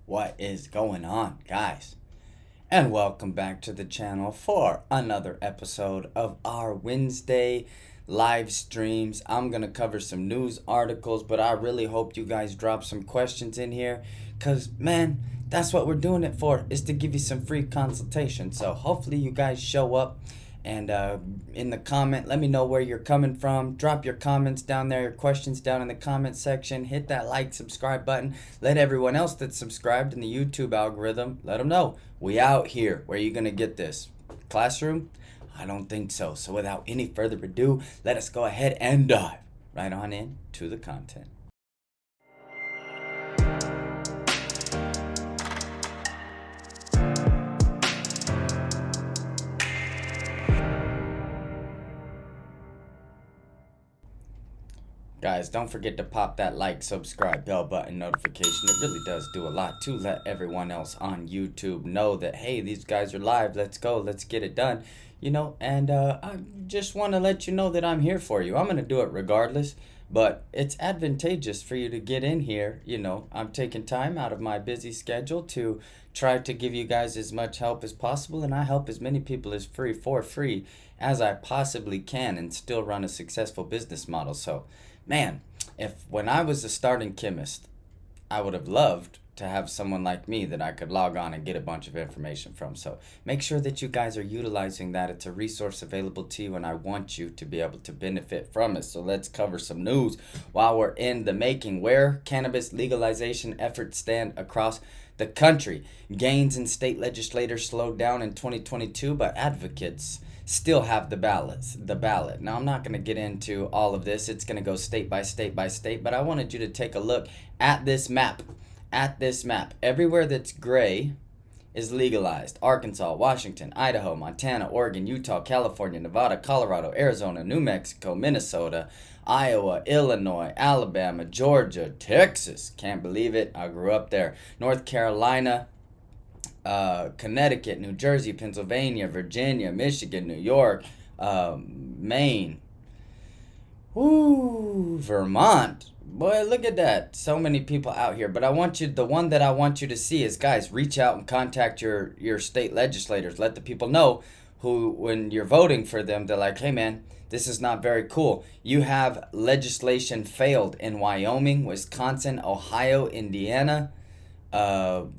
What is going on, guys? And welcome back to the channel for another episode of our Wednesday live streams. I'm going to cover some news articles, but I really hope you guys drop some questions in here because, man, that's what we're doing it for, is to give you some free consultation. So hopefully you guys show up. And in the comment, let me know where you're coming from. Drop your comments down there, your questions down in the comment section. Hit that like, subscribe button. Let everyone else that's subscribed in the YouTube algorithm, let them know. We out here. Where are you going to get this? Classroom? I don't think so. So without any further ado, let us go ahead and dive right on in to the content. Guys, don't forget to pop that like, subscribe, bell button notification. It really does do a lot to let everyone else on YouTube know that, hey, these guys are live. Let's go. Let's get it done. And I just want to let you know that I'm here for you. I'm going to do it regardless, but it's advantageous for you to get in here. I'm taking time out of my busy schedule to try to give you guys as much help as possible, and I help as many people for free as I possibly can and still run a successful business model. So, man, if when I was a starting chemist, I would have loved to have someone like me that I could log on and get a bunch of information from. So make sure that you guys are utilizing that. It's a resource available to you, and I want you to be able to benefit from it. So let's cover some news while we're in the making. Where cannabis legalization efforts stand across the country. Gains in state legislators slowed down in 2022, but advocates still have the ballot. Now, I'm not going to get into all of this. It's going to go state by state by state, but I wanted you to take a look at this map. Everywhere that's gray is legalized. Arkansas, Washington, Idaho, Montana, Oregon, Utah, California, Nevada, Colorado, Arizona, New Mexico, Minnesota, Iowa, Illinois, Alabama, Georgia, Texas. Can't believe it. I grew up there. North Carolina, Connecticut, New Jersey, Pennsylvania, Virginia, Michigan, New York, Maine, Vermont. Boy, look at that. So many people out here. But the one that I want you to see is, guys, reach out and contact your state legislators. Let the people know who, when you're voting for them, they're like, hey, man, this is not very cool. You have legislation failed in Wyoming, Wisconsin, Ohio, Indiana,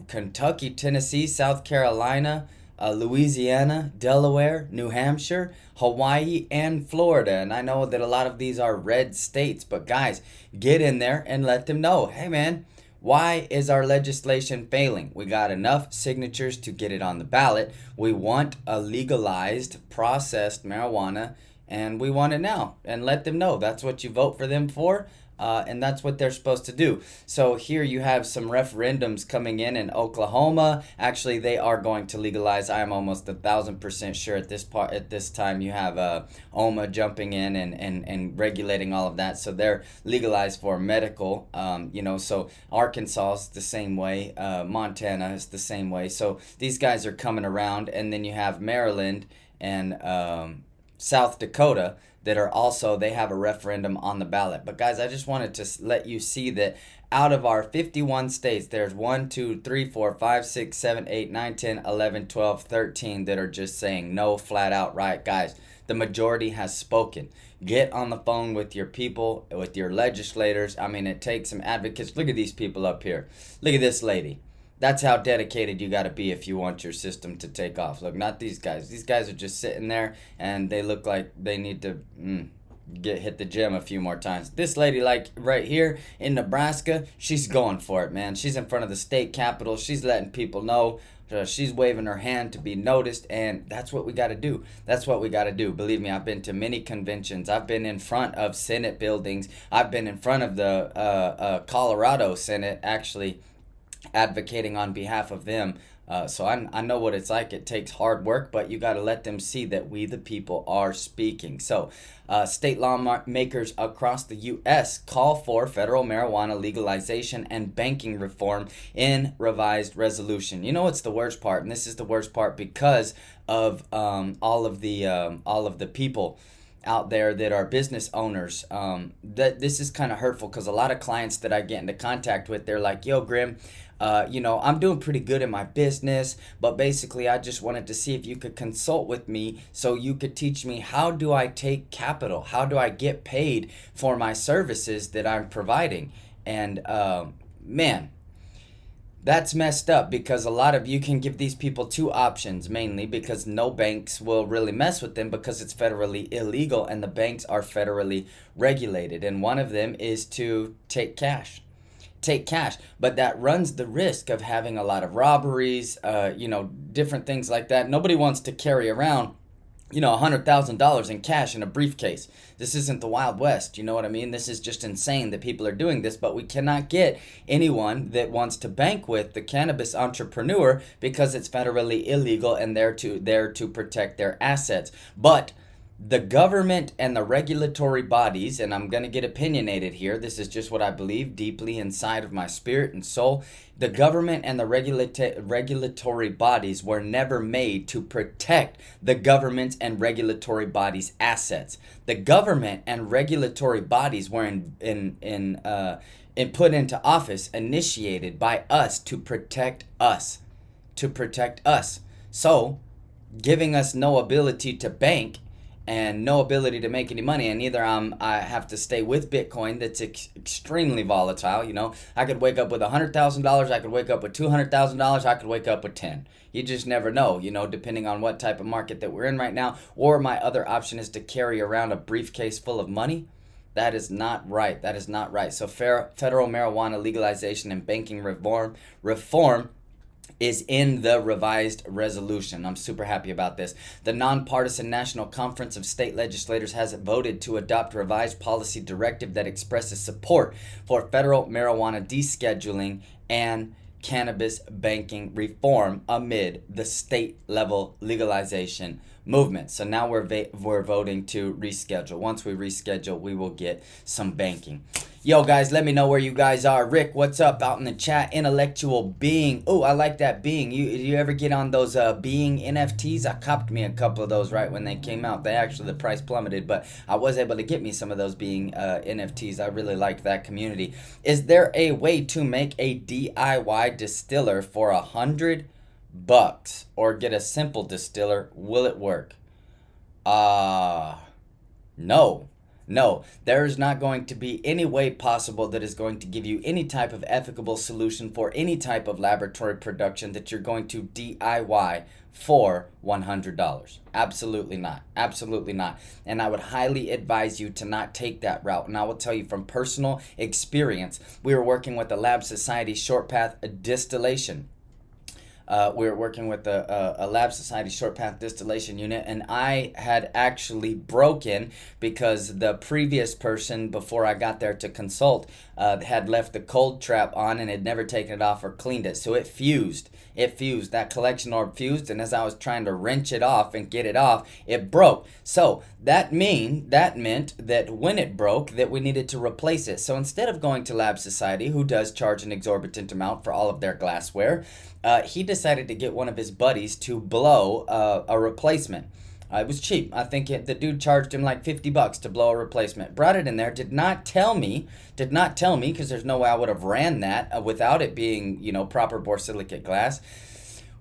Kentucky, Tennessee, South Carolina, Louisiana, Delaware, New Hampshire, Hawaii, and Florida. And I know that a lot of these are red states, but guys, get in there and let them know, hey man, why is our legislation failing? We got enough signatures to get it on the ballot. We want a legalized, processed marijuana, and we want it now. And let them know that's what you vote for them for. And that's what they're supposed to do. So here you have some referendums coming in Oklahoma. Actually, they are going to legalize. I am almost 1,000% sure at this time. You have OMA jumping in and regulating all of that. So they're legalized for medical. So Arkansas is the same way. Montana is the same way. So these guys are coming around, and then you have Maryland and South Dakota that are also, they have a referendum on the ballot. But guys, I just wanted to let you see that out of our 51 states, there's 1, 2, 3, 4, 5, 6, 7, 8, 9, 10, 11, 12, 13 that are just saying no flat out. Right, guys, the majority has spoken. Get on the phone with your people, with your legislators. I mean, it takes some advocates. Look at these people up here. Look at this lady. That's how dedicated you got to be if you want your system to take off. Look, not these guys. These guys are just sitting there, and they look like they need to hit the gym a few more times. This lady, like right here in Nebraska, she's going for it, man. She's in front of the state capitol. She's letting people know. She's waving her hand to be noticed, and that's what we got to do. That's what we got to do. Believe me, I've been to many conventions. I've been in front of Senate buildings. I've been in front of the Colorado Senate, actually, advocating on behalf of them. So I know what it's like. It takes hard work, but you got to let them see that we, the people, are speaking. So state lawmakers across the U.S. call for federal marijuana legalization and banking reform in revised resolution. You know what's the worst part? And this is the worst part because of all of the people out there that are business owners, that this is kind of hurtful because a lot of clients that I get into contact with, they're like, yo, Grim, I'm doing pretty good in my business, but basically I just wanted to see if you could consult with me so you could teach me, how do I take capital? How do I get paid for my services that I'm providing? And man, that's messed up, because a lot of you can give these people two options, mainly because no banks will really mess with them because it's federally illegal and the banks are federally regulated. And one of them is to take cash. But that runs the risk of having a lot of robberies, different things like that. Nobody wants to carry around $100,000 in cash in a briefcase. This isn't the Wild West, you know what I mean? This is just insane that people are doing this, but we cannot get anyone that wants to bank with the cannabis entrepreneur because it's federally illegal and there to protect their assets. But the government and the regulatory bodies, and I'm going to get opinionated here, this is just what I believe deeply inside of my spirit and soul. The government and the regulatory bodies were never made to protect the government and regulatory bodies' assets. The government and regulatory bodies were put into office, initiated by us to protect us. So, giving us no ability to bank and no ability to make any money, and either I have to stay with Bitcoin that's extremely volatile. I could wake up with $100,000, I could wake up with $200,000, I could wake up with 10. You just never know, depending on what type of market that we're in right now. Or my other option is to carry around a briefcase full of money. That is not right. So federal marijuana legalization and banking reform is in the revised resolution. I'm super happy about this. The Nonpartisan National Conference of State Legislators has voted to adopt a revised policy directive that expresses support for federal marijuana descheduling and cannabis banking reform amid the state-level legalization movement. So now we're voting to reschedule. Once we reschedule, we will get some banking. Yo, guys, let me know where you guys are. Rick, what's up out in the chat? Intellectual Being. Oh, I like that Being. You ever get on those Being NFTs? I copped me a couple of those right when they came out. The price plummeted, but I was able to get me some of those Being NFTs. I really liked that community. Is there a way to make a DIY distiller for $100 or get a simple distiller? Will it work? No, there is not going to be any way possible that is going to give you any type of ethical solution for any type of laboratory production that you're going to DIY for $100. Absolutely not. And I would highly advise you to not take that route. And I will tell you from personal experience, we were working with the Lab Society Short Path Distillation. We were working with a Lab Society Short Path Distillation unit, and I had actually broken because the previous person before I got there to consult had left the cold trap on and had never taken it off or cleaned it. So it fused. That collection orb fused, and as I was trying to wrench it off and get it off, it broke. So that meant that when it broke, that we needed to replace it. So instead of going to Lab Society, who does charge an exorbitant amount for all of their glassware, he decided to get one of his buddies to blow a replacement. It was cheap. I think the dude charged him like $50 to blow a replacement. Brought it in there. Did not tell me, because there's no way I would have ran that without it being, proper borosilicate glass.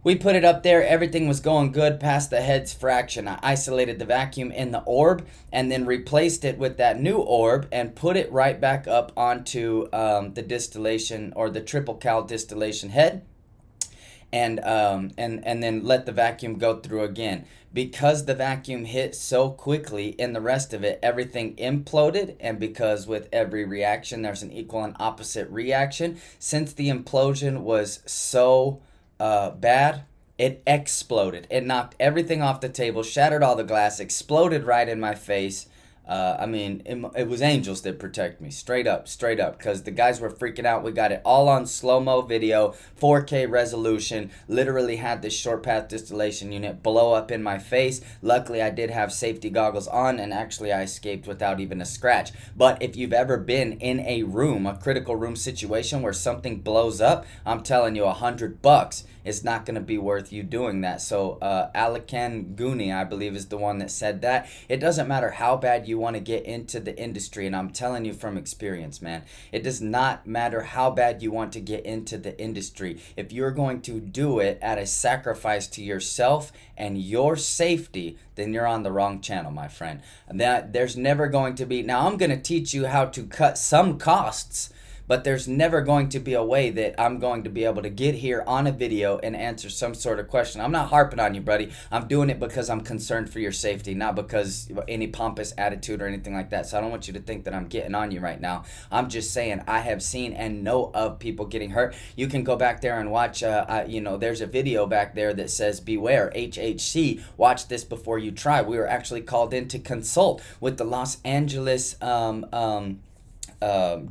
We put it up there. Everything was going good past the head's fraction. I isolated the vacuum in the orb and then replaced it with that new orb and put it right back up onto the distillation or the triple cal distillation head. And then let the vacuum go through again. Because the vacuum hit so quickly in the rest of it, everything imploded, and because with every reaction there's an equal and opposite reaction, since the implosion was so bad, it exploded. It knocked everything off the table, shattered all the glass, exploded right in my face. I mean, it was angels that protect me, straight up, because the guys were freaking out. We got it all on slow-mo video, 4K resolution, literally had this short path distillation unit blow up in my face. Luckily, I did have safety goggles on, and actually I escaped without even a scratch. But if you've ever been in a room, a critical room situation where something blows up, I'm telling you, $100 is not going to be worth you doing that. So Alakan Gooney, I believe, is the one that said that. It doesn't matter how bad you want to get into the industry, and I'm telling you from experience, man, it does not matter how bad you want to get into the industry. If you're going to do it at a sacrifice to yourself and your safety, then you're on the wrong channel, my friend. There's never going to be, now I'm going to teach you how to cut some costs, but there's never going to be a way that I'm going to be able to get here on a video and answer some sort of question. I'm not harping on you, buddy. I'm doing it because I'm concerned for your safety, not because any pompous attitude or anything like that. So I don't want you to think that I'm getting on you right now. I'm just saying I have seen and know of people getting hurt. You can go back there and watch, there's a video back there that says, beware, HHC, watch this before you try. We were actually called in to consult with the Los Angeles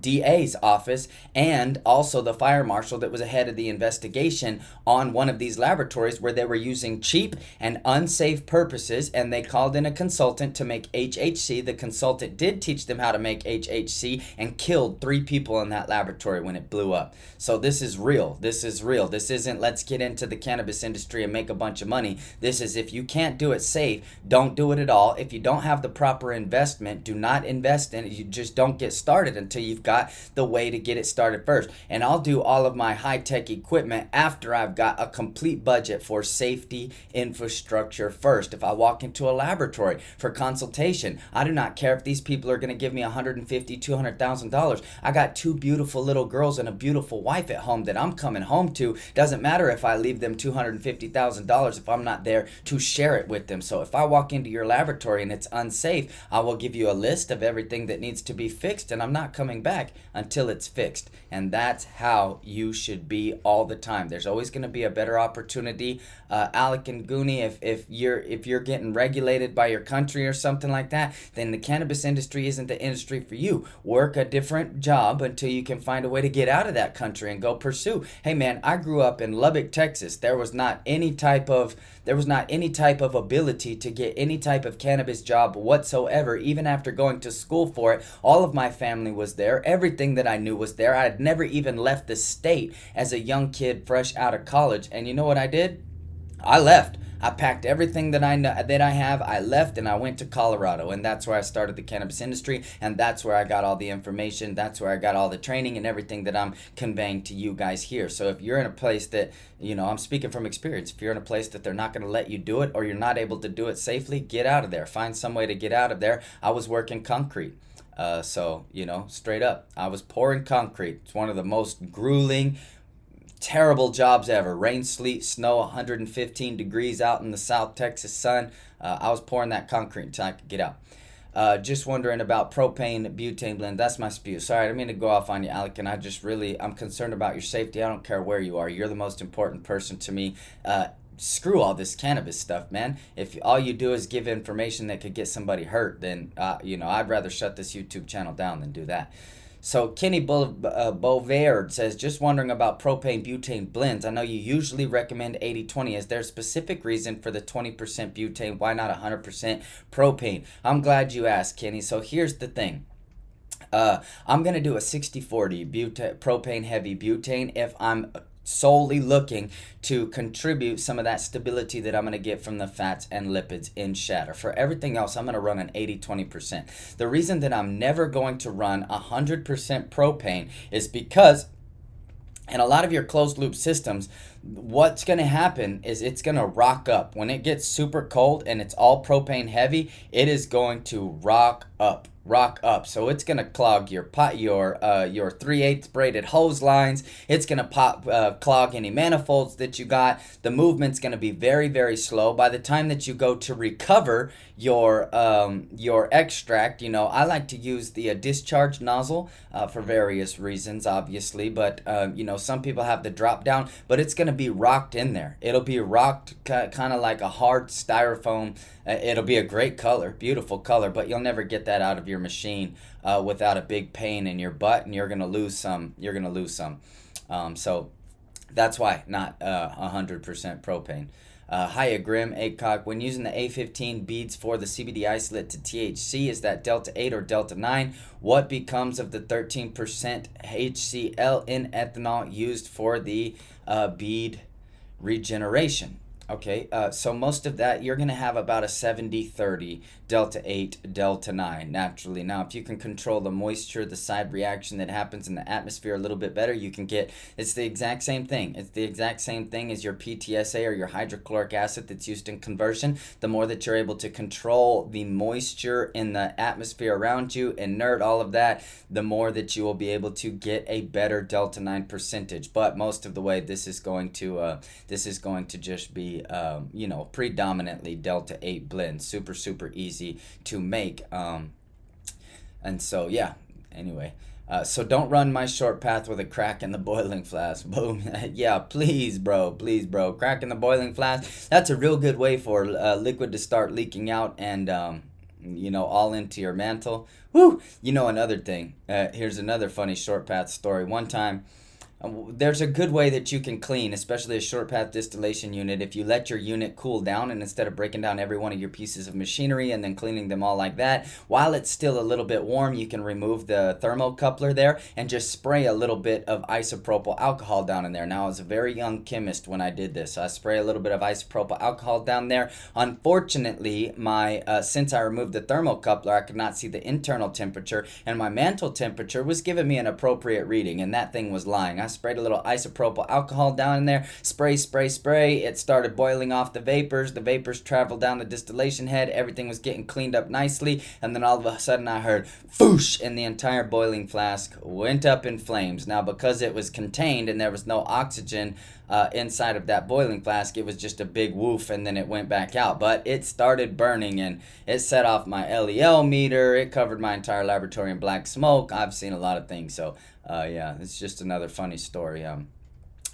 DA's office and also the fire marshal that was ahead of the investigation on one of these laboratories where they were using cheap and unsafe purposes, and they called in a consultant to make HHC. The consultant did teach them how to make HHC and killed 3 people in that laboratory when it blew up. So this is real. This is real. This isn't let's get into the cannabis industry and make a bunch of money. This is if you can't do it safe, don't do it at all. If you don't have the proper investment, do not invest in it. You just don't get started until you've got the way to get it started first. And I'll do all of my high-tech equipment after I've got a complete budget for safety infrastructure first. If I walk into a laboratory for consultation, I do not care if these people are going to give me $150,000, $200,000. I got 2 beautiful little girls and a beautiful wife at home that I'm coming home to. Doesn't matter if I leave them $250,000 if I'm not there to share it with them. So if I walk into your laboratory and it's unsafe, I will give you a list of everything that needs to be fixed, and I'm not coming back until it's fixed. And that's how you should be all the time. There's always going to be a better opportunity. Alec and Goonie, if you're getting regulated by your country or something like that, then the cannabis industry isn't the industry for you. Work a different job until you can find a way to get out of that country and go pursue. Hey man, I grew up in Lubbock, Texas. There was not any type of ability to get any type of cannabis job whatsoever, even after going to school for it. All of my family was there. Everything that I knew was there. I had never even left the state as a young kid fresh out of college. And you know what I did? I left. I packed everything that I have. I left and I went to Colorado, and that's where I started the cannabis industry, and that's where I got all the information. That's where I got all the training and everything that I'm conveying to you guys here. So if you're in a place that, I'm speaking from experience, if you're in a place that they're not going to let you do it or you're not able to do it safely, get out of there. Find some way to get out of there. I was working concrete. Straight up, I was pouring concrete. It's one of the most grueling, terrible jobs ever. Rain, sleet, snow, 115 degrees out in the South Texas sun. I was pouring that concrete until I could get out. Just wondering about propane butane blend. That's my spew. Sorry, I didn't mean to go off on you, Alec, and I'm concerned about your safety. I don't care where you are. You're the most important person to me. Screw all this cannabis stuff, man. If all you do is give information that could get somebody hurt, then I'd rather shut this YouTube channel down than do that. So Kenny Bovaird says, just wondering about propane butane blends. I know you usually recommend 80-20. Is there a specific reason for the 20% butane? Why not 100% propane? I'm glad you asked, Kenny. So here's the thing. I'm going to do a 60-40 propane heavy butane if I'm solely looking to contribute some of that stability that I'm going to get from the fats and lipids in shatter. For everything else, I'm going to run an 80-20%. The reason that I'm never going to run 100% propane is because in a lot of your closed loop systems, what's going to happen is it's going to rock up. When it gets super cold and it's all propane heavy, it is going to rock up. rock up. So it's gonna clog your your 3/8 braided hose lines. It's gonna clog any manifolds that you got. The movement's gonna be very, very slow. By the time that you go to recover your extract, you know, I like to use the discharge nozzle for various reasons, obviously, but you know, some people have the drop down, but it's gonna be rocked in there. It'll be rocked kind of like a hard styrofoam. It'll be a great color, beautiful color, but you'll never get that out of your machine without a big pain in your butt, and you're gonna lose some. You're gonna lose some. So that's why not 100% propane. Hiya Grim, ACOG. When using the A15 beads for the CBD isolate to THC, is that Delta 8 or Delta 9? What becomes of the 13% HCl in ethanol used for the bead regeneration? Okay, so most of that, you're going to have about a 70-30 Delta 8, Delta 9, naturally. Now, if you can control the moisture, the side reaction that happens in the atmosphere a little bit better, you can get, it's the exact same thing. It's the exact same thing as your PTSA or your hydrochloric acid that's used in conversion. The more that you're able to control the moisture in the atmosphere around you, inert, all of that, the more that you will be able to get a better Delta 9 percentage. But most of the way, this is going to just be you know, predominantly Delta 8 blend. Super, super easy to make. And so, yeah, anyway. So don't run my short path with a crack in the boiling flask. Boom. Yeah, please, bro. Please, bro. Crack in the boiling flask. That's a real good way for liquid to start leaking out and, you know, all into your mantle. Woo! You know, another thing. Here's another funny short path story. One time, there's a good way that you can clean, especially a short path distillation unit, if you let your unit cool down, and instead of breaking down every one of your pieces of machinery and then cleaning them all like that, while it's still a little bit warm, you can remove the thermocoupler there and just spray a little bit of isopropyl alcohol down in there. Now, I was a very young chemist when I did this. So I spray a little bit of isopropyl alcohol down there. Unfortunately, since I removed the thermocoupler, I could not see the internal temperature, and my mantle temperature was giving me an appropriate reading, and that thing was lying. I sprayed a little isopropyl alcohol down in there, spray, spray, spray. It started boiling off the vapors. The vapors traveled down the distillation head. Everything was getting cleaned up nicely, and then all of a sudden I heard whoosh, and the entire boiling flask went up in flames. Now, because it was contained and there was no oxygen inside of that boiling flask, it was just a big woof, and then it went back out. But it started burning, and it set off my LEL meter. It covered my entire laboratory in black smoke. I've seen a lot of things, so yeah, it's just another funny story.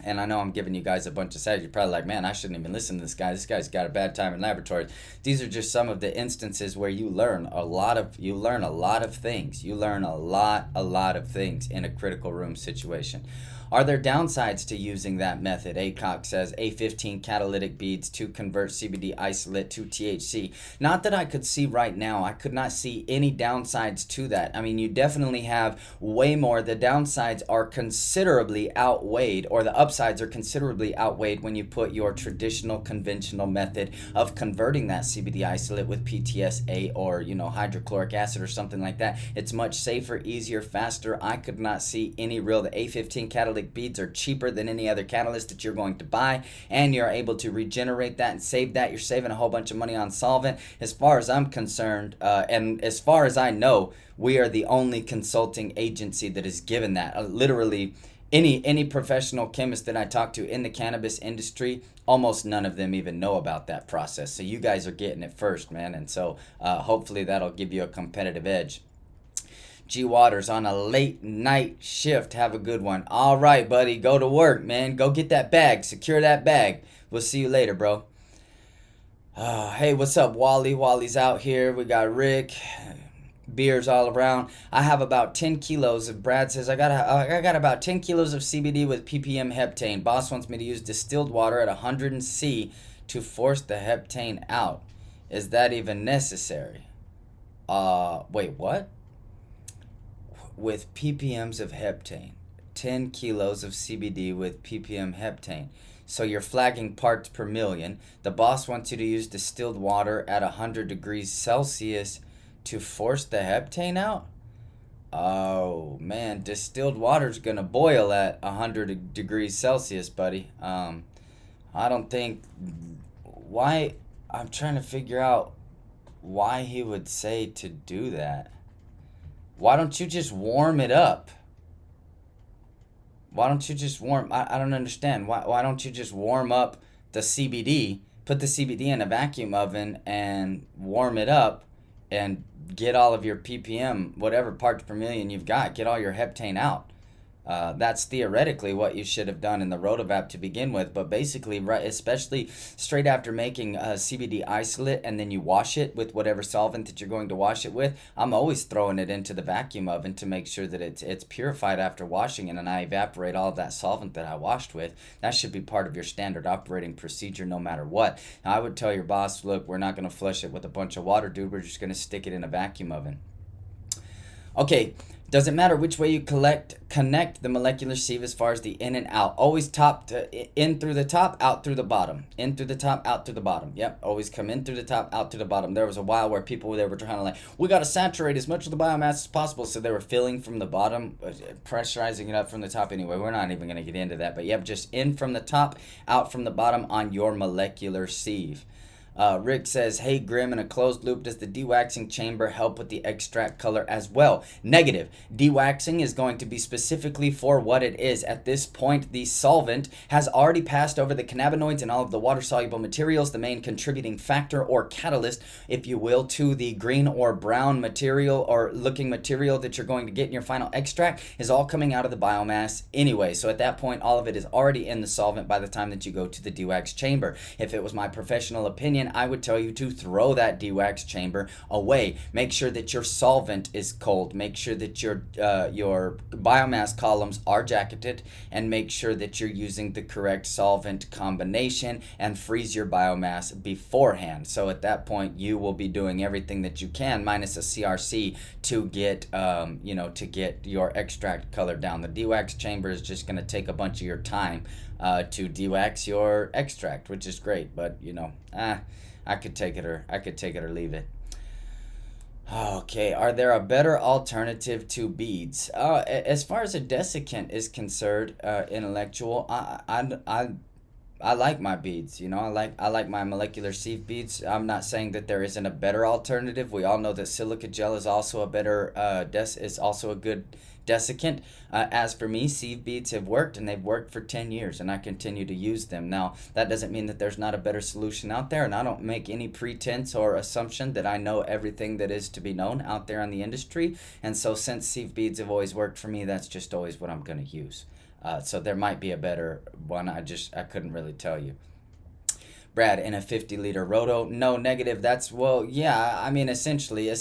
And I know I'm giving you guys a bunch of stats. You're probably like, man, I shouldn't even listen to this guy. This guy's got a bad time in laboratories. These are just some of the instances where you learn a lot of things. You learn a lot of things in a critical room situation. Are there downsides to using that method? ACOC says A15 catalytic beads to convert CBD isolate to THC. Not that I could see right now. I could not see any downsides to that. I mean, you definitely have way more. The downsides are considerably outweighed, or the upsides are considerably outweighed when you put your traditional conventional method of converting that CBD isolate with PTSA or, you know, hydrochloric acid or something like that. It's much safer, easier, faster. I could not see any real. The A15 catalytic beads are cheaper than any other catalyst that you're going to buy, and you're able to regenerate that and save that. You're saving a whole bunch of money on solvent. As far as I'm concerned, and as far as I know, we are the only consulting agency that is given that. Literally, any professional chemist that I talk to in the cannabis industry, almost none of them even know about that process. So you guys are getting it first, man, and so hopefully that'll give you a competitive edge. G Waters on a late night shift. Have a good one. All right, buddy. Go to work, man. Go get that bag. Secure that bag. We'll see you later, bro. Hey, what's up, Wally? Wally's out here. We got Rick. Beers all around. I have about 10 kilos of, Brad says, I got about 10 kilos of CBD with ppm heptane. Boss wants me to use distilled water at 100 C to force the heptane out. Is that even necessary? Wait, what? With ppms of heptane, 10 kilos of CBD with ppm heptane. So you're flagging parts per million. The boss wants you to use distilled water at 100 degrees Celsius to force the heptane out? Oh, man, distilled water's going to boil at 100 degrees Celsius, buddy. I don't think... I'm trying to figure out why he would say to do that. Why don't you just warm it up? Why don't you just warm? I don't understand. Why don't you just warm up the CBD, put the CBD in a vacuum oven and warm it up and get all of your ppm, whatever parts per million you've got, get all your heptane out. That's theoretically what you should have done in the rotovap to begin with, but basically, right, especially straight after making a CBD isolate and then you wash it with whatever solvent that you're going to wash it with, I'm always throwing it into the vacuum oven to make sure that it's purified after washing it, and I evaporate all of that solvent that I washed with. That should be part of your standard operating procedure no matter what. Now, I would tell your boss, look, we're not going to flush it with a bunch of water, dude. We're just going to stick it in a vacuum oven. Okay, does it matter which way you connect the molecular sieve as far as the in and out? Always in through the top, out through the bottom. In through the top, out through the bottom. Yep, always come in through the top, out through the bottom. There was a while where people they were trying to we got to saturate as much of the biomass as possible. So they were filling from the bottom, pressurizing it up from the top. Anyway, we're not even going to get into that. But yep, just in from the top, out from the bottom on your molecular sieve. Rick says, hey Grim, in a closed loop, does the dewaxing chamber help with the extract color as well? Negative. Dewaxing is going to be specifically for what it is. At this point, the solvent has already passed over the cannabinoids and all of the water-soluble materials, the main contributing factor or catalyst, if you will, to the green or brown material or looking material that you're going to get in your final extract is all coming out of the biomass anyway. So at that point, all of it is already in the solvent by the time that you go to the dewax chamber. If it was my professional opinion, I would tell you to throw that dewax chamber away. Make sure that your solvent is cold. Make sure that your biomass columns are jacketed, and make sure that you're using the correct solvent combination, and freeze your biomass beforehand. So at that point, you will be doing everything that you can, minus a CRC, to get to get your extract color down. The dewax chamber is just going to take a bunch of your time to dewax your extract, which is great, but I could take it or leave it. Okay, are there a better alternative to beads? As far as a desiccant is concerned, intellectual, I like my beads. I like my molecular sieve beads. I'm not saying that there isn't a better alternative. We all know that silica gel is also a better is also a good desiccant. As for me, sieve beads have worked, and they've worked for 10 years, and I continue to use them. Now, that doesn't mean that there's not a better solution out there, and I don't make any pretense or assumption that I know everything that is to be known out there in the industry. And so since sieve beads have always worked for me, that's just always what I'm going to use. So there might be a better one. I couldn't really tell you. Brad, in a 50-liter roto, no, negative. That's, well, yeah, I mean, essentially in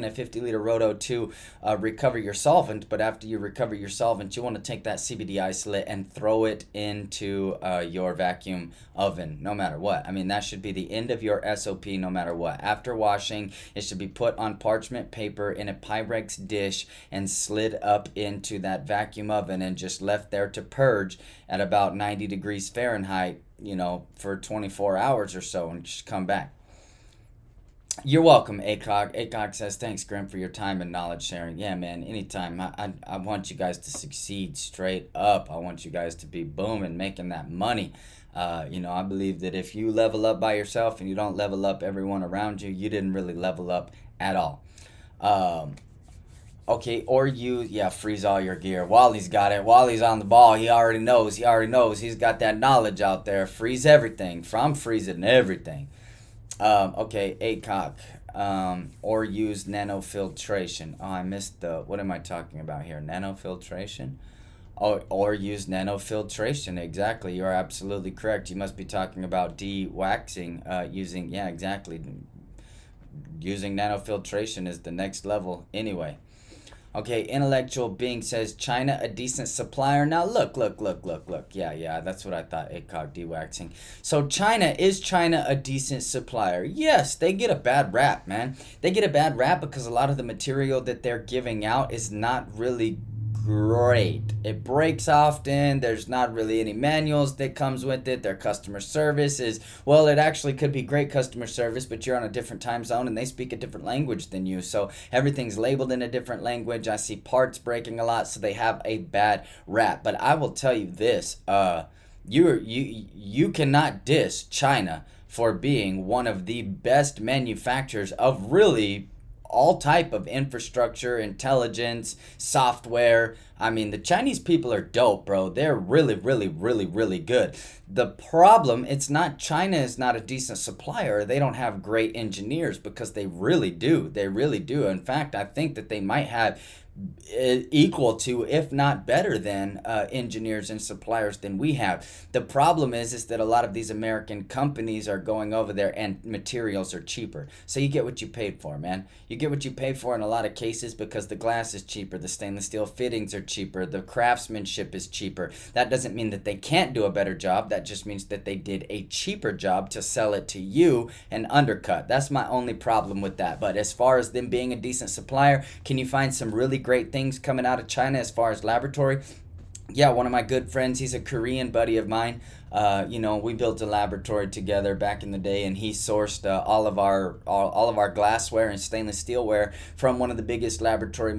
a 50-liter roto to recover your solvent. But after you recover your solvent, you want to take that CBD isolate and throw it into your vacuum oven, no matter what. I mean, that should be the end of your SOP, no matter what. After washing, it should be put on parchment paper in a Pyrex dish and slid up into that vacuum oven and just left there to purge at about 90 degrees Fahrenheit, for 24 hours or so, and just come back. You're welcome, ACOG. ACOG says, thanks, Grim, for your time and knowledge sharing. Yeah, man, anytime. I want you guys to succeed straight up. I want you guys to be booming, making that money. I believe that if you level up by yourself and you don't level up everyone around you, you didn't really level up at all. Okay, or freeze all your gear. Wally's got it. Wally's on the ball. He already knows. He's got that knowledge out there. Freeze everything. From freezing everything. Okay, ACOG. Or use nanofiltration. Oh, I missed what am I talking about here? Nanofiltration? Or use nanofiltration. Exactly. You're absolutely correct. You must be talking about de-waxing using nanofiltration is the next level anyway. Okay, intellectual being says, China a decent supplier? Now look. Yeah, that's what I thought, ACOG de-waxing. So is China a decent supplier? Yes, they get a bad rap, man. They get a bad rap because a lot of the material that they're giving out is not really great. It breaks often. There's not really any manuals that comes with it. Their customer service is, well, it actually could be great customer service, but you're on a different time zone and they speak a different language than you, so everything's labeled in a different language. I see parts breaking a lot, so they have a bad rap. But I will tell you this, you cannot diss China for being one of the best manufacturers of really all type of infrastructure, intelligence, software. I mean, the Chinese people are dope, bro. They're really, really, really, really good. The problem, it's not China is not a decent supplier. They don't have great engineers, because they really do. They really do. In fact, I think that they might have equal to, if not better than, engineers and suppliers than we have. The problem is that a lot of these American companies are going over there and materials are cheaper. So you get what you paid for, man. You get what you paid for in a lot of cases, because the glass is cheaper, the stainless steel fittings are cheaper, the craftsmanship is cheaper. That doesn't mean that they can't do a better job. That just means that they did a cheaper job to sell it to you and undercut. That's my only problem with that. But as far as them being a decent supplier, can you find some really great things coming out of China as far as laboratory? Yeah, one of my good friends, he's a Korean buddy of mine. We built a laboratory together back in the day, and he sourced all of our glassware and stainless steelware from one of the biggest laboratory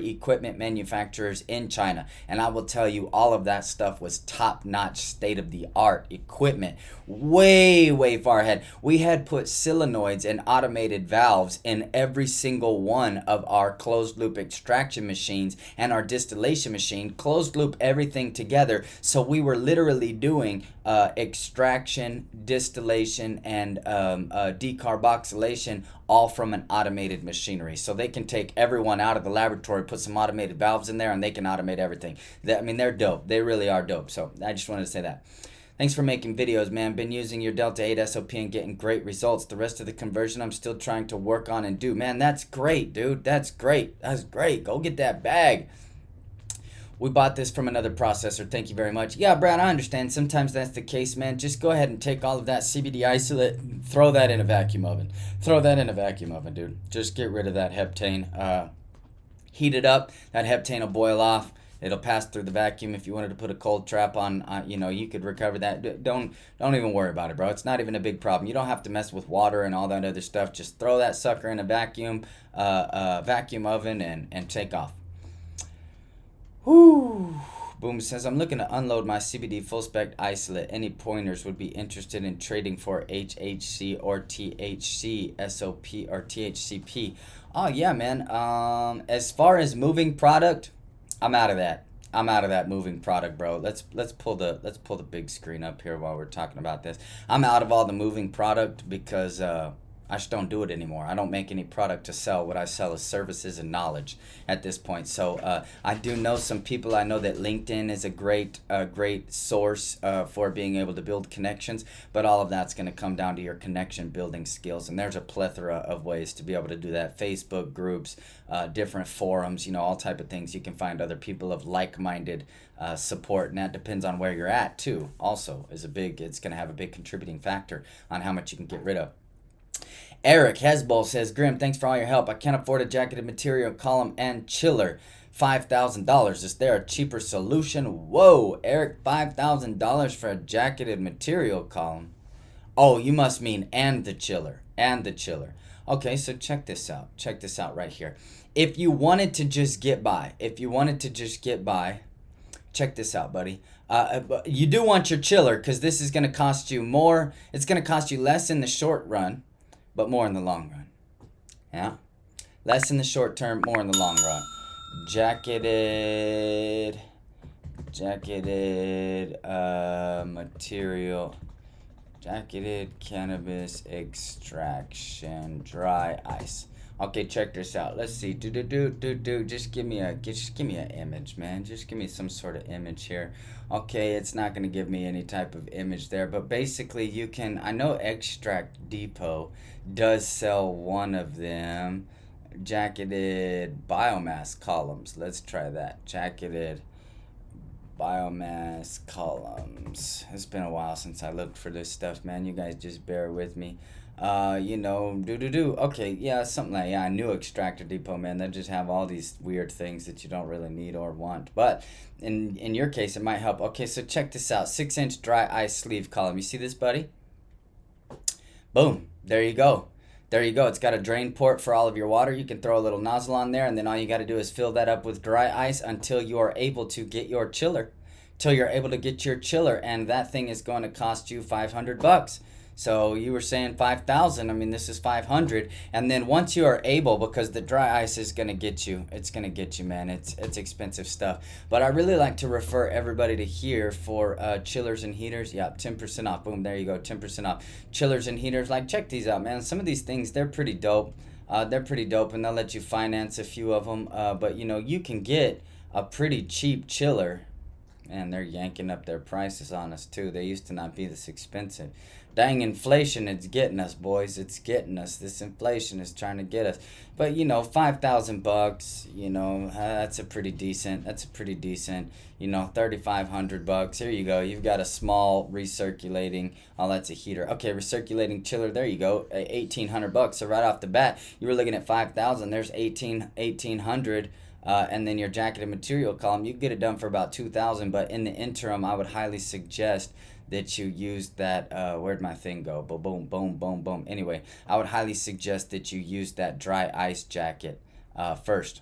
equipment manufacturers in China. And I will tell you, all of that stuff was top-notch, state-of-the-art equipment, way far ahead. We had put solenoids and automated valves in every single one of our closed-loop extraction machines and our distillation machine, closed-loop everything together. So we were literally doing extraction, distillation, and decarboxylation all from an automated machinery. So they can take everyone out of the laboratory, put some automated valves in there, and they can automate everything. They're dope. They really are dope. So I just wanted to say that. Thanks for making videos, man. Been using your Delta 8 SOP and getting great results. The rest of the conversion I'm still trying to work on and do. Man, that's great, dude. That's great. That's great. Go get that bag. We bought this from another processor. Thank you very much. Yeah, Brad, I understand. Sometimes that's the case, man. Just go ahead and take all of that CBD isolate, throw that in a vacuum oven. Throw that in a vacuum oven, dude. Just get rid of that heptane. Heat it up. That heptane will boil off. It'll pass through the vacuum. If you wanted to put a cold trap on, you could recover that. Don't even worry about it, bro. It's not even a big problem. You don't have to mess with water and all that other stuff. Just throw that sucker in a vacuum oven and take off. Whoo! Boom says, I'm looking to unload my CBD full spec isolate. Any pointers? Would be interested in trading for HHC or THC SOP or THCP. Oh yeah, man. As far as moving product, I'm out of that. I'm out of that moving product, bro. Let's pull the big screen up here while we're talking about this. I'm out of all the moving product because I just don't do it anymore. I don't make any product to sell. What I sell is services and knowledge at this point. So I do know some people. I know that LinkedIn is a great source for being able to build connections, but all of that's going to come down to your connection building skills. And there's a plethora of ways to be able to do that. Facebook groups, different forums, all type of things. You can find other people of like-minded support, and that depends on where you're at too. Also, it's going to have a big contributing factor on how much you can get rid of. Eric Hesbol says, Grim, thanks for all your help. I can't afford a jacketed material column and chiller. $5,000. Is there a cheaper solution? Whoa, Eric, $5,000 for a jacketed material column. Oh, you must mean and the chiller. And the chiller. Okay, so check this out. Check this out right here. If you wanted to just get by, check this out, buddy. You do want your chiller because this is going to cost you more. It's going to cost you less in the short run, but more in the long run. Yeah? Less in the short term, more in the long run. Jacketed material. Jacketed cannabis extraction dry ice. Okay, check this out. Let's see. Just give me an image, man. Just give me some sort of image here. Okay, it's not going to give me any type of image there, but basically you can, I know Extract Depot does sell one of them. Jacketed biomass columns. Let's try that. Jacketed biomass columns. It's been a while since I looked for this stuff, man. You guys just bear with me. Okay, yeah, something like, yeah, I knew Extractor Depot, man. They just have all these weird things that you don't really need or want. But in your case, it might help. Okay, so check this out. 6-inch dry ice sleeve column. You see this, buddy? Boom. There you go. There you go. It's got a drain port for all of your water. You can throw a little nozzle on there, and then all you got to do is fill that up with dry ice until you are able to get your chiller. And that thing is going to cost you $500. So you were saying 5,000. I mean, this is 500. And then once you are able, because the dry ice is going to get you, it's going to get you, man. It's expensive stuff. But I really like to refer everybody to here for chillers and heaters. Yeah, 10% off. Boom, there you go, 10% off. Chillers and heaters, like, check these out, man. Some of these things, they're pretty dope. They're pretty dope, and they'll let you finance a few of them. But, you know, you can get a pretty cheap chiller. Man, they're yanking up their prices on us, too. They used to not be this expensive. Dang inflation, it's getting us, boys. It's getting us. This inflation is trying to get us. But, you know, $5,000, you know, that's a pretty decent, you know, $3,500. Here you go. You've got a small recirculating, oh, that's a heater. Okay, recirculating chiller, there you go, $1,800. So right off the bat, you were looking at 5,000. There's 1,800. And then your jacket and material column, you can get it done for about 2,000. But in the interim, I would highly suggest that you use that, where'd my thing go? Boom, boom, boom, boom. Anyway, I would highly suggest that you use that dry ice jacket first.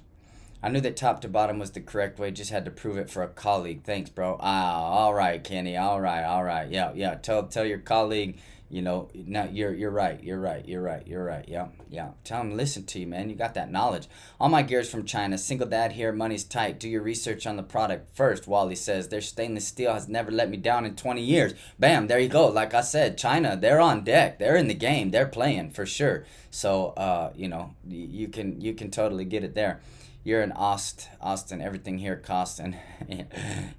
I knew that top to bottom was the correct way, just had to prove it for a colleague. Thanks, bro. All right, Kenny. All right. Yeah. Tell your colleague, you know, no, you're right. Yeah. Tell him, listen to you, man. You got that knowledge. All my gear's from China. Single dad here. Money's tight. Do your research on the product first. Wally says their stainless steel has never let me down in 20 years. Bam, there you go. Like I said, China, they're on deck. They're in the game. They're playing for sure. So, you know, you can totally get it there. You're in Austin. Everything here costs, and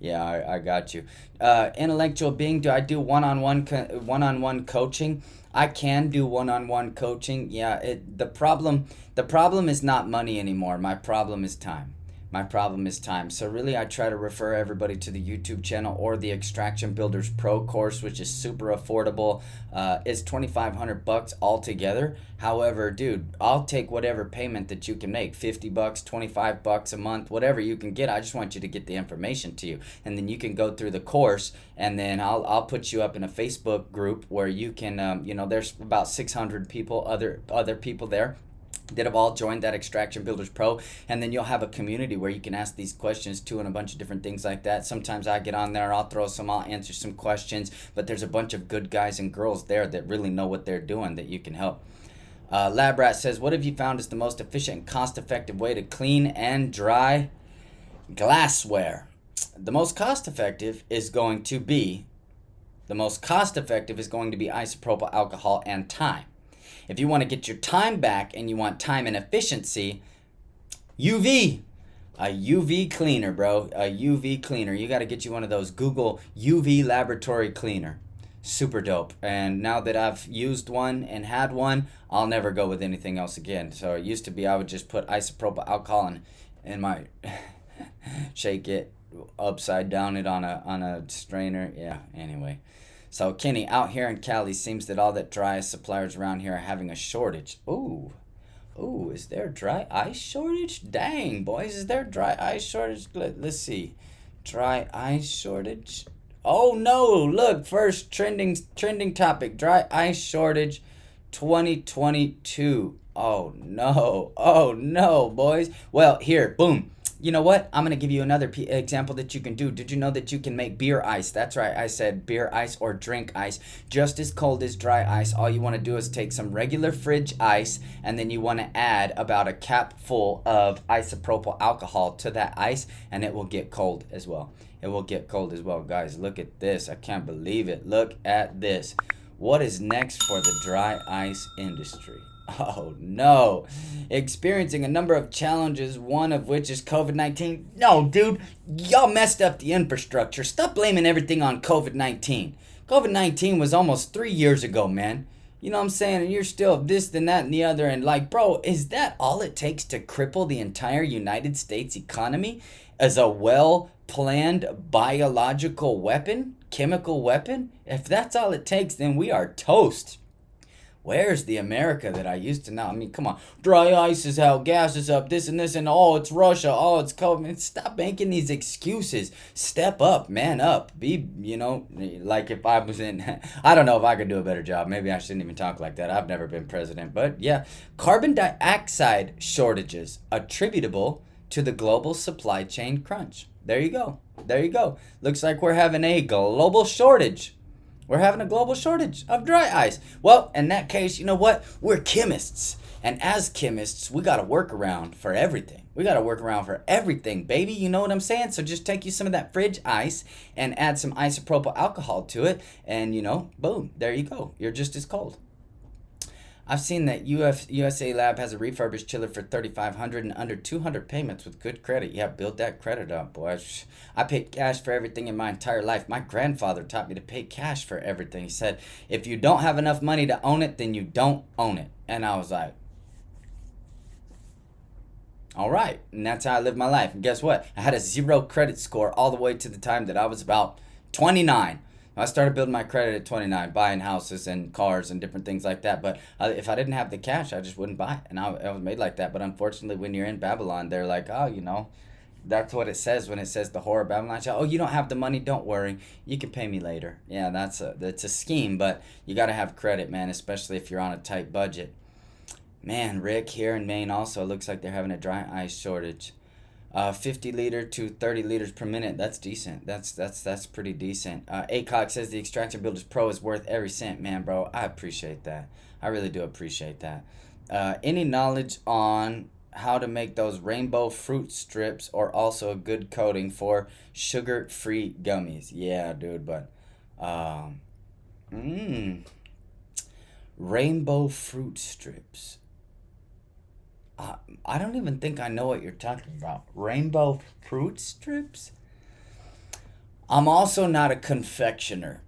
yeah, I got you. Intellectual being. Do I do one-on-one coaching? I can do one-on-one coaching. Yeah. The problem is not money anymore. My problem is time. So really, I try to refer everybody to the YouTube channel or the Extraction Builders Pro course, which is super affordable. It's $2,500 altogether. However, dude, I'll take whatever payment that you can make, $50, $25 a month, whatever you can get. I just want you to get the information to you, and then you can go through the course, and then I'll put you up in a Facebook group where you can, you know, there's about 600 people, other people there that have all joined that Extraction Builders Pro, and then you'll have a community where you can ask these questions too, and a bunch of different things like that. Sometimes I get on there, I'll answer some questions, but there's a bunch of good guys and girls there that really know what they're doing that you can help. Labrat says, what have you found is the most efficient and cost-effective way to clean and dry glassware? The most cost-effective is going to be isopropyl alcohol and time. If you want to get your time back and you want time and efficiency, a UV cleaner, bro. A UV cleaner. You got to get you one of those Google UV laboratory cleaner. Super dope. And now that I've used one and had one, I'll never go with anything else again. So it used to be I would just put isopropyl alcohol in my shake it upside down it on a strainer. Yeah, anyway. So Kenny, out here in Cali, seems that all that dry ice suppliers around here are having a shortage. Ooh, is there a dry ice shortage? Dang, boys, is there a dry ice shortage? Let's see. Dry ice shortage? Oh no, look, first trending topic, dry ice shortage 2022. Oh no, boys. Well, here, boom. You know what? I'm going to give you another example that you can do. Did you know that you can make beer ice? That's right. I said beer ice or drink ice. Just as cold as dry ice. All you want to do is take some regular fridge ice, and then you want to add about a cap full of isopropyl alcohol to that ice, and it will get cold as well. Guys, look at this. I can't believe it. Look at this. What is next for the dry ice industry? Oh no. Experiencing a number of challenges, one of which is COVID-19. No, dude, y'all messed up the infrastructure. Stop blaming everything on COVID-19. COVID-19 was almost 3 years ago, man. You know what I'm saying? And you're still this, then that, and the other. And like, bro, is that all it takes to cripple the entire United States economy as a well-planned biological weapon, chemical weapon? If that's all it takes, then we are toast. Where's the America that I used to know? I mean, come on. Dry ice is out, gas is up, this and this, and oh, it's Russia, oh, it's COVID. Stop making these excuses. Step up, man up. Be, you know, like if I was in, I don't know if I could do a better job. Maybe I shouldn't even talk like that. I've never been president. But yeah, carbon dioxide shortages attributable to the global supply chain crunch. There you go. Looks like we're having a global shortage. We're having a global shortage of dry ice. Well, in that case, you know what? We're chemists. And as chemists, we got to work around for everything. We got to work around for everything, baby. You know what I'm saying? So just take you some of that fridge ice and add some isopropyl alcohol to it. And, boom, there you go. You're just as cold. I've seen that USA Lab has a refurbished chiller for $3,500 and under 200 payments with good credit. Yeah, build that credit up, boy. I paid cash for everything in my entire life. My grandfather taught me to pay cash for everything. He said, if you don't have enough money to own it, then you don't own it. And I was like, all right. And that's how I lived my life. And guess what? I had a 0 credit score all the way to the time that I was about 29. I started building my credit at 29, buying houses and cars and different things like that. But if I didn't have the cash, I just wouldn't buy it. And I was made like that. But unfortunately, when you're in Babylon, they're like, oh, that's what it says when it says the horror of Babylon. Oh, you don't have the money. Don't worry. You can pay me later. Yeah, that's a scheme. But you got to have credit, man, especially if you're on a tight budget. Man, Rick, here in Maine also, looks like they're having a dry ice shortage. 50 liter to 30 liters per minute. That's decent. That's pretty decent. ACOG says the Extraction Builders Pro is worth every cent. Man, bro, I appreciate that. I really do appreciate that. Any knowledge on how to make those rainbow fruit strips or also a good coating for sugar-free gummies? Yeah, dude, but rainbow fruit strips. I don't even think I know what you're talking about. Rainbow fruit strips? I'm also not a confectioner,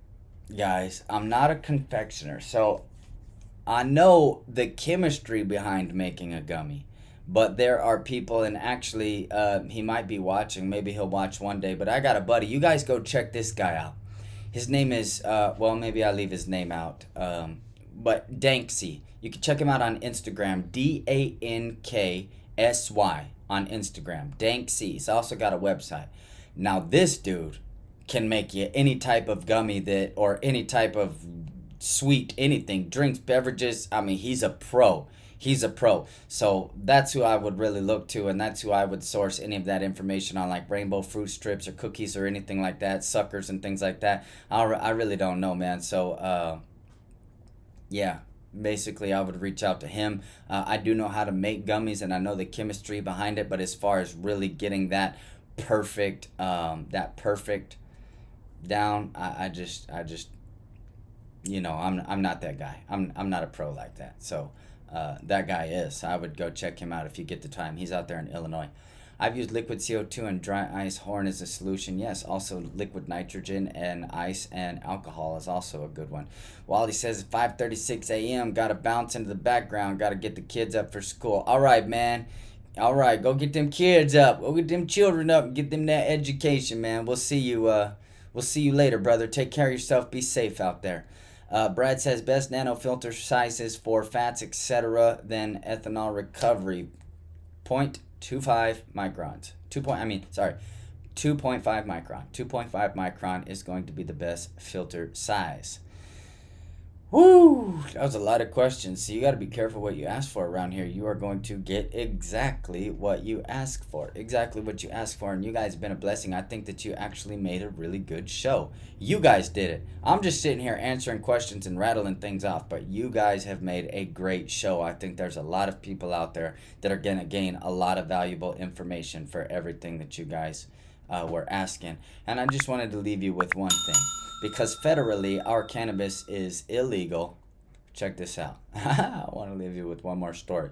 guys. I'm not a confectioner. So I know the chemistry behind making a gummy. But there are people, and actually he might be watching. Maybe he'll watch one day. But I got a buddy. You guys go check this guy out. His name is, maybe I'll leave his name out. But Danksy. You can check him out on Instagram, DANKSY on Instagram, Danksy. He's also got a website. Now this dude can make you any type of gummy or any type of sweet anything, drinks, beverages. I mean, he's a pro. He's a pro. So that's who I would really look to, and that's who I would source any of that information on, like rainbow fruit strips or cookies or anything like that, suckers and things like that. I really don't know, man. So, yeah. Basically, I would reach out to him. I do know how to make gummies, and I know the chemistry behind it. But as far as really getting that perfect down, I just, I'm not that guy. I'm not a pro like that. So that guy is. I would go check him out if you get the time. He's out there in Illinois. I've used liquid CO2 and dry ice horn as a solution. Yes, also liquid nitrogen and ice and alcohol is also a good one. Wally says 5:36 a.m. Got to bounce into the background. Got to get the kids up for school. All right, man. All right, go get them kids up. Go get them children up and get them that education, man. We'll see you. We'll see you later, brother. Take care of yourself. Be safe out there. Brad says best nano filter sizes for fats, etc. than ethanol recovery. 0.25 microns. 2.5 micron. 2.5 micron is going to be the best filter size. Woo! That was a lot of questions. So you got to be careful what you ask for around here. You are going to get exactly what you ask for. Exactly what you ask for. And you guys have been a blessing. I think that you actually made a really good show. You guys did it. I'm just sitting here answering questions and rattling things off. But you guys have made a great show. I think there's a lot of people out there that are going to gain a lot of valuable information for everything that you guys were asking. And I just wanted to leave you with one thing. Because federally, our cannabis is illegal. Check this out. I want to leave you with one more story.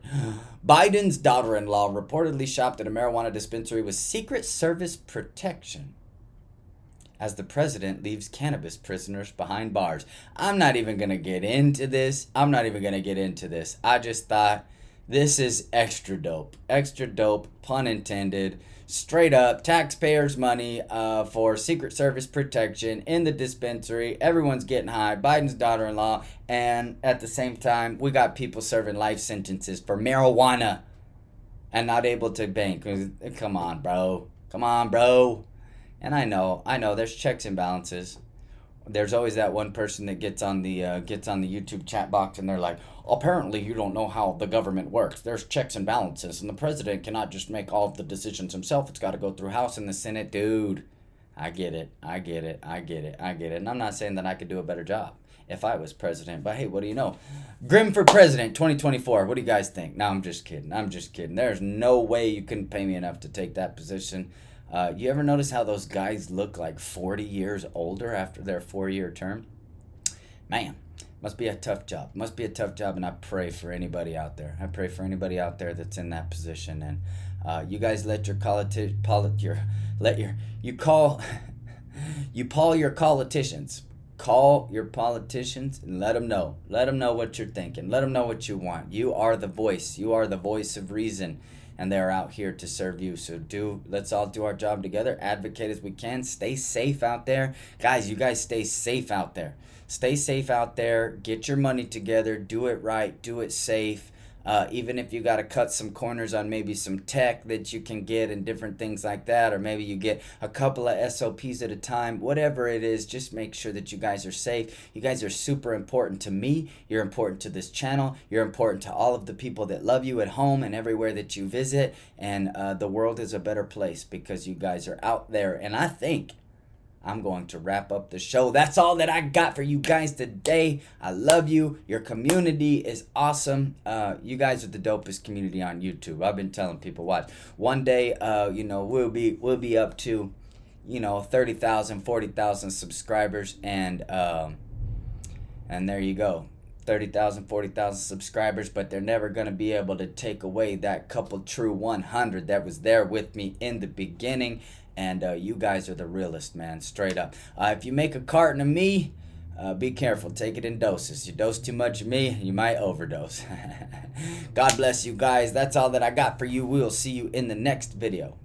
Biden's daughter-in-law reportedly shopped at a marijuana dispensary with Secret Service protection as the president leaves cannabis prisoners behind bars. I'm not even going to get into this. I just thought this is extra dope. Extra dope, pun intended. Straight up, taxpayers' money for Secret Service protection in the dispensary. Everyone's getting high. Biden's daughter-in-law. And at the same time, we got people serving life sentences for marijuana and not able to bank. Come on, bro. And I know, there's checks and balances. There's always that one person that gets on the YouTube chat box and they're like, apparently you don't know how the government works. There's checks and balances, and the president cannot just make all of the decisions himself. It's got to go through House and the Senate. Dude, I get it. I get it. I get it. I get it. And I'm not saying that I could do a better job if I was president. But hey, what do you know? Grim for president 2024. What do you guys think? No, I'm just kidding. I'm just kidding. There's no way you couldn't pay me enough to take that position. You ever notice how those guys look like 40 years older after their 4-year term? Man, must be a tough job. Must be a tough job, and I pray for anybody out there. I pray for anybody out there that's in that position. And you guys let your you call you call your politicians. Call your politicians and let them know. Let them know what you're thinking. Let them know what you want. You are the voice. You are the voice of reason, and they're out here to serve you. So let's all do our job together. Advocate as we can. Stay safe out there. Guys, you guys stay safe out there. Stay safe out there. Get your money together. Do it right. Do it safe. Even if you got to cut some corners on maybe some tech that you can get and different things like that, or maybe you get a couple of SOPs at a time, whatever it is, just make sure that you guys are safe. You guys are super important to me. You're important to this channel. You're important to all of the people that love you at home and everywhere that you visit. And the world is a better place because you guys are out there. And I think I'm going to wrap up the show. That's all that I got for you guys today. I love you. Your community is awesome. You guys are the dopest community on YouTube. I've been telling people, watch. One day, we'll be up to, 30,000, 40,000 subscribers, and there you go. 30,000, 40,000 subscribers, but they're never going to be able to take away that couple true 100 that was there with me in the beginning. And you guys are the realest, man, straight up. If you make a carton of me, be careful. Take it in doses. You dose too much of me, you might overdose. God bless you guys. That's all that I got for you. We'll see you in the next video.